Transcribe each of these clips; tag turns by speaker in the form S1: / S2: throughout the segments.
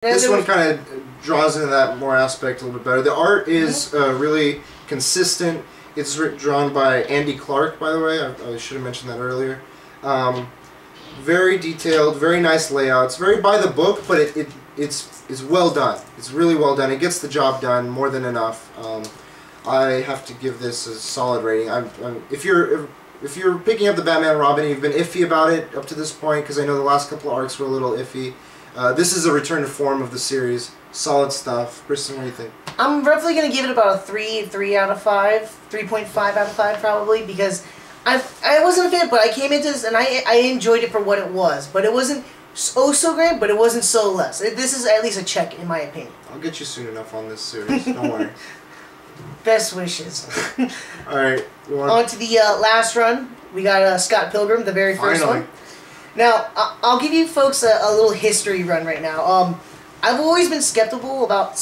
S1: This one kind of draws into that more aspect a little bit better. The art is really consistent. It's drawn by Andy Clark, by the way. I should have mentioned that earlier. Very detailed, very nice layouts, very by the book, but it's well done. It's really well done. It gets the job done more than enough. I have to give this a solid rating. If you're picking up the Batman Robin and you've been iffy about it up to this point, because I know the last couple of arcs were a little iffy, this is a return to form of the series. Solid stuff. Kristen, what do you think?
S2: I'm roughly going to give it about a 3 out of 5, 3.5 out of 5 probably, because I wasn't a fan, but I came into this and I enjoyed it for what it was. But it wasn't so great, but it wasn't so less. This is at least a check, in my opinion.
S1: I'll get you soon enough on this series. Don't worry.
S2: Best wishes.
S1: Alright.
S2: On to the last run. We got Scott Pilgrim, the very first one. Now, I'll give you folks a little history run right now. I've always been skeptical about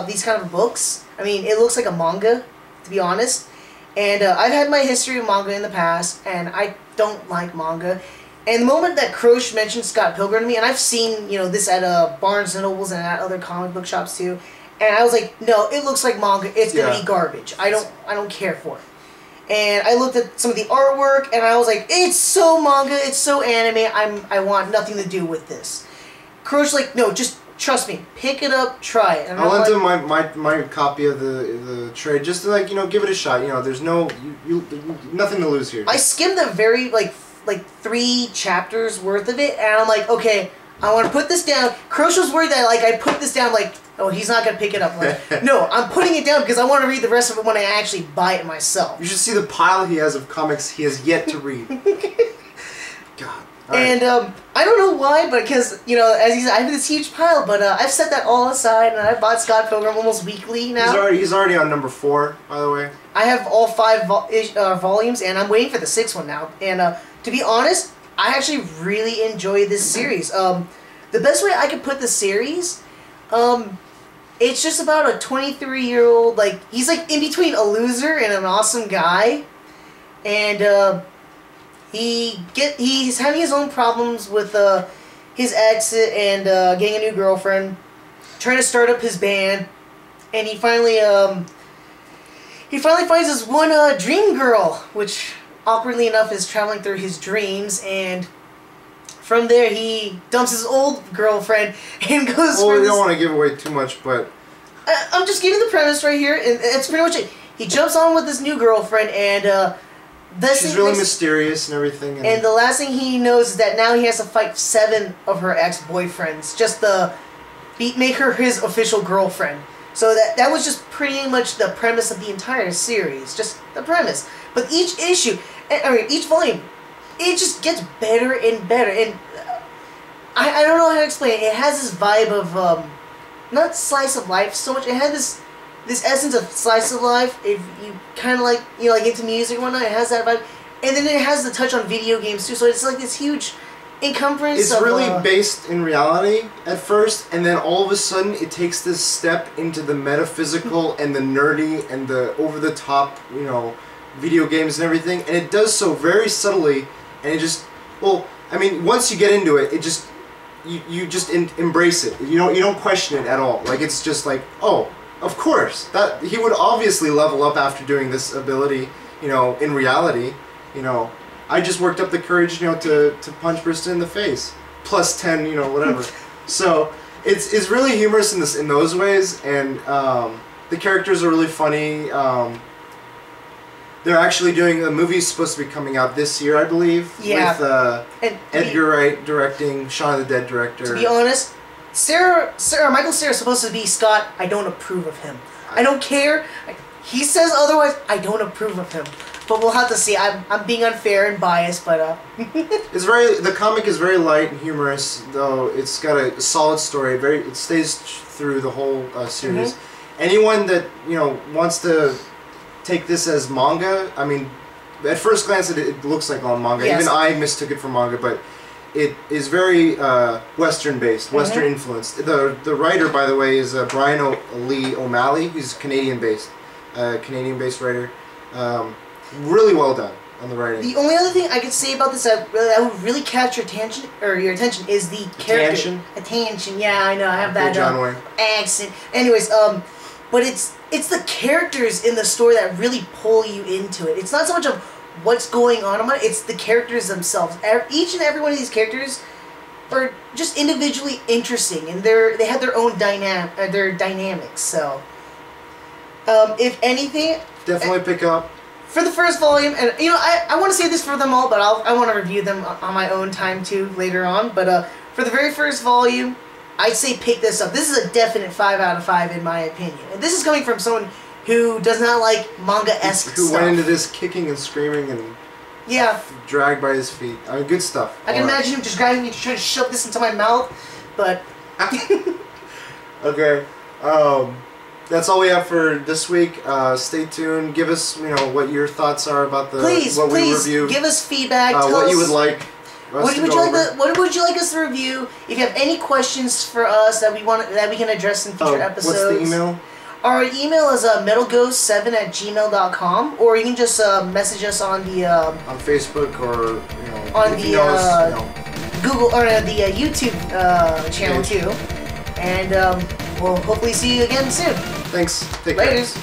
S2: these kind of books. I mean, it looks like a manga, to be honest. And I've had my history of manga in the past, and I don't like manga. And the moment that Croce mentioned Scott Pilgrim to me, and I've seen this at Barnes & Nobles and at other comic book shops too, and I was like, no, it looks like manga. It's gonna be garbage. I don't care for it. And I looked at some of the artwork, and I was like, it's so manga, it's so anime. I want nothing to do with this. Croce's like, no, just trust me, pick it up, try it. And
S1: I lent him my copy of the trade just to give it a shot. There's nothing to lose here.
S2: I skimmed the very like 3 chapters worth of it, and I'm like, okay, I want to put this down. Croce was worried that I put this down oh, he's not gonna pick it up. Like, no, I'm putting it down because I want to read the rest of it when I actually buy it myself.
S1: You should see the pile he has of comics he has yet to read. God.
S2: And I don't know why, but because, as he said, I have this huge pile, but I've set that all aside, and I bought Scott Pilgrim almost weekly now.
S1: He's already on number 4, by the way.
S2: I have all 5 volumes, and I'm waiting for the 6th one now. And to be honest, I actually really enjoy this series. The best way I could put the series, it's just about a 23-year-old, he's in between a loser and an awesome guy, and he's having his own problems with his ex and getting a new girlfriend, trying to start up his band, and he finally finds this one dream girl, which awkwardly enough is traveling through his dreams, and from there he dumps his old girlfriend and goes.
S1: Well, we don't want to give away too much, but
S2: I'm just giving the premise right here, and that's pretty much it. He jumps on with his new girlfriend, and
S1: she's really mysterious and everything.
S2: And the last thing he knows is that now he has to fight 7 of her ex-boyfriends just to make her his official girlfriend. So that was just pretty much the premise of the entire series. Just the premise. But each issue, each volume, it just gets better and better. And I don't know how to explain it. It has this vibe of, not slice of life so much. It had this essence of slice of life. If you kind of like into music and whatnot, it has that vibe, and then it has the touch on video games too. So it's like this huge encumbrance.
S1: It's really based in reality at first, and then all of a sudden it takes this step into the metaphysical and the nerdy and the over the top, video games and everything. And it does so very subtly, and it just once you get into it, it just you just embrace it. You don't question it at all. It's just oh. Of course, that he would obviously level up after doing this ability, in reality. I just worked up the courage, to punch Brista in the face. Plus 10, whatever. So it's really humorous in those ways, and the characters are really funny. They're actually doing a movie supposed to be coming out this year, I believe.
S2: Yeah.
S1: With Edgar Wright directing, Shaun of the Dead director.
S2: To be honest, Michael Cera's supposed to be Scott. I don't approve of him. I don't care. He says otherwise. I don't approve of him. But we'll have to see. I'm being unfair and biased, but
S1: the comic is very light and humorous, though it's got a solid story. It stays through the whole series. Anyone that wants to take this as manga, I mean, at first glance it looks like manga. Yes. Even I mistook it for manga, but it is very Western-based, Western-influenced. The writer, by the way, is Brian Lee O'Malley. He's Canadian-based writer. Really well done. on the writing.
S2: The only other thing I could say about this that would really catch your attention is the character. Attention. Yeah, I know. I have that
S1: John Wayne
S2: accent. Anyways, but it's the characters in the story that really pull you into it. It's not so much of what's going on about it. It's the characters themselves. Each and every one of these characters are just individually interesting, and they have their own dynamics. So, if anything,
S1: definitely pick up
S2: for the first volume. And I want to say this for them all, but I want to review them on my own time too later on. But for the very first volume, I'd say pick this up. This is a definite 5 out of 5 in my opinion, and this is coming from someone who does not like manga-esque stuff.
S1: Who went into this kicking and screaming and dragged by his feet. I mean, good stuff.
S2: I can imagine him just grabbing me to try to shove this into my mouth, but...
S1: Okay. That's all we have for this week. Stay tuned. Give us, what your thoughts are about what we reviewed.
S2: Give us feedback. Tell
S1: what
S2: us
S1: you would like.
S2: What would you like us to review? If you have any questions for us that we can address in future episodes.
S1: What's the email?
S2: Our email is metalghost7@gmail.com, or you can just message us on the
S1: on Facebook or
S2: on the Google or the YouTube channel too, and we'll hopefully see you again soon.
S1: Thanks. Take care.
S2: Laters.